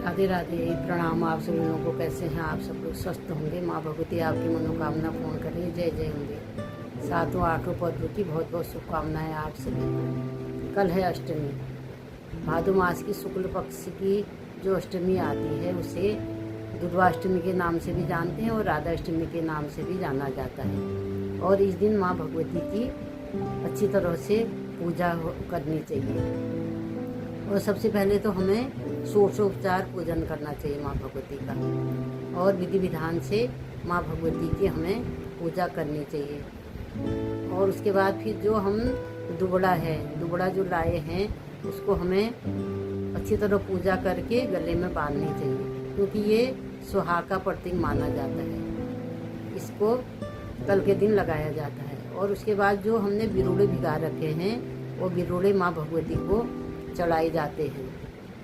राधे राधे, प्रणाम आप सभी लोगों को। कैसे हैं आप सब लोग? स्वस्थ होंगे। माँ भगवती आपकी मनोकामना पूर्ण करें। जय जय होंगे। 7वां 8वां पर्व की बहुत बहुत शुभकामनाएं आप सभी को। कल है अष्टमी। भादो मास की शुक्ल पक्ष की जो अष्टमी आती है उसे दुर्गाष्टमी के नाम से भी जानते हैं और राधा अष्टमी के नाम से भी जाना जाता है। और इस दिन माँ भगवती की अच्छी तरह से पूजा करनी चाहिए। और सबसे पहले तो हमें षोडशोपचार पूजन करना चाहिए माँ भगवती का, और विधि विधान से माँ भगवती की हमें पूजा करनी चाहिए। और उसके बाद फिर जो हम दुबड़ा जो लाए हैं उसको हमें अच्छी तरह पूजा करके गले में बांधनी चाहिए, क्योंकि ये सुहाग का प्रतीक माना जाता है। इसको कल के दिन लगाया जाता है। और उसके बाद जो हमने बिरुड़े भिगा रखे हैं वो बिरुड़े माँ भगवती को चढ़ाए जाते हैं,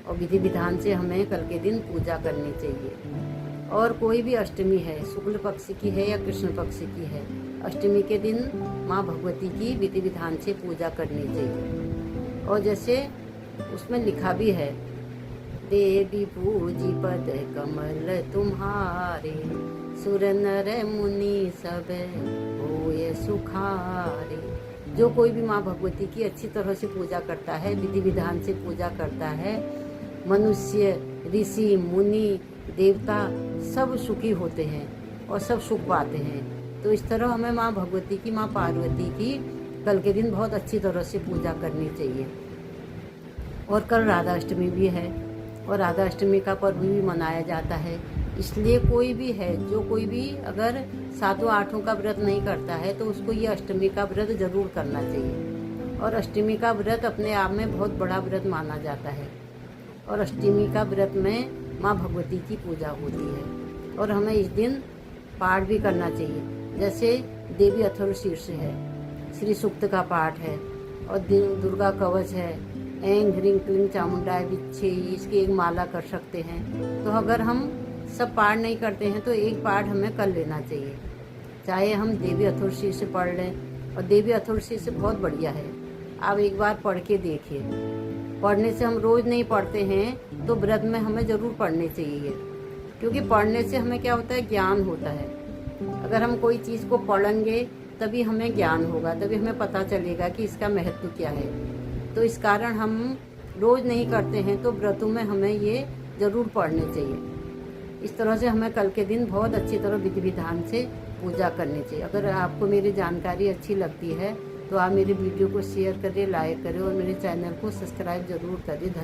और विधि विधान से हमें कल के दिन पूजा करनी चाहिए। और कोई भी अष्टमी है, शुक्ल पक्ष की है या कृष्ण पक्ष की है, अष्टमी के दिन माँ भगवती की विधि विधान से पूजा करनी चाहिए। और जैसे उसमें लिखा भी है, देवी पूजी पद कमल तुम्हारे, सुर नर मुनि सब होए सुखारे। जो कोई भी माँ भगवती की अच्छी तरह से पूजा करता है, विधि विधान से पूजा करता है, मनुष्य, ऋषि, मुनि, देवता सब सुखी होते हैं और सब सुख पाते हैं। तो इस तरह हमें माँ भगवती की, माँ पार्वती की कल के दिन बहुत अच्छी तरह से पूजा करनी चाहिए। और कल राधा अष्टमी भी है, और राधा अष्टमी का पर्व भी मनाया जाता है। इसलिए कोई भी है, जो कोई भी अगर 7वां 8वां का व्रत नहीं करता है तो उसको ये अष्टमी का व्रत जरूर करना चाहिए। और अष्टमी का व्रत अपने आप में बहुत बड़ा व्रत माना जाता है। और अष्टमी का व्रत में माँ भगवती की पूजा होती है। और हमें इस दिन पाठ भी करना चाहिए। जैसे देवी अथर्व शीर्ष है, श्री सूक्त का पाठ है, और दुर्गा कवच है, ऐं ह्रीं क्लीं चामुंडाय विच्छे, इसकी एक माला कर सकते हैं। तो अगर हम सब पाठ नहीं करते हैं तो एक पाठ हमें कर लेना चाहिए। चाहे हम देवी अथर्व शीर्ष से पढ़ लें, और देवी अथर्व शीर्ष बहुत बढ़िया है, आप एक बार पढ़ के देखिए। पढ़ने से हम रोज़ नहीं पढ़ते हैं तो व्रत में हमें ज़रूर पढ़ने चाहिए, क्योंकि पढ़ने से हमें क्या होता है, ज्ञान होता है। अगर हम कोई चीज़ को पढ़ेंगे तभी हमें ज्ञान होगा, तभी हमें पता चलेगा कि इसका महत्व क्या है। तो इस कारण हम रोज़ नहीं करते हैं तो व्रतों में हमें ये ज़रूर पढ़ने चाहिए। इस तरह से हमें कल के दिन बहुत अच्छी तरह विधि विधान से पूजा करनी चाहिए। अगर आपको मेरी जानकारी अच्छी लगती है तो आप मेरे वीडियो को शेयर करें, लाइक करें, और मेरे चैनल को सब्सक्राइब जरूर करें। धन्यवाद।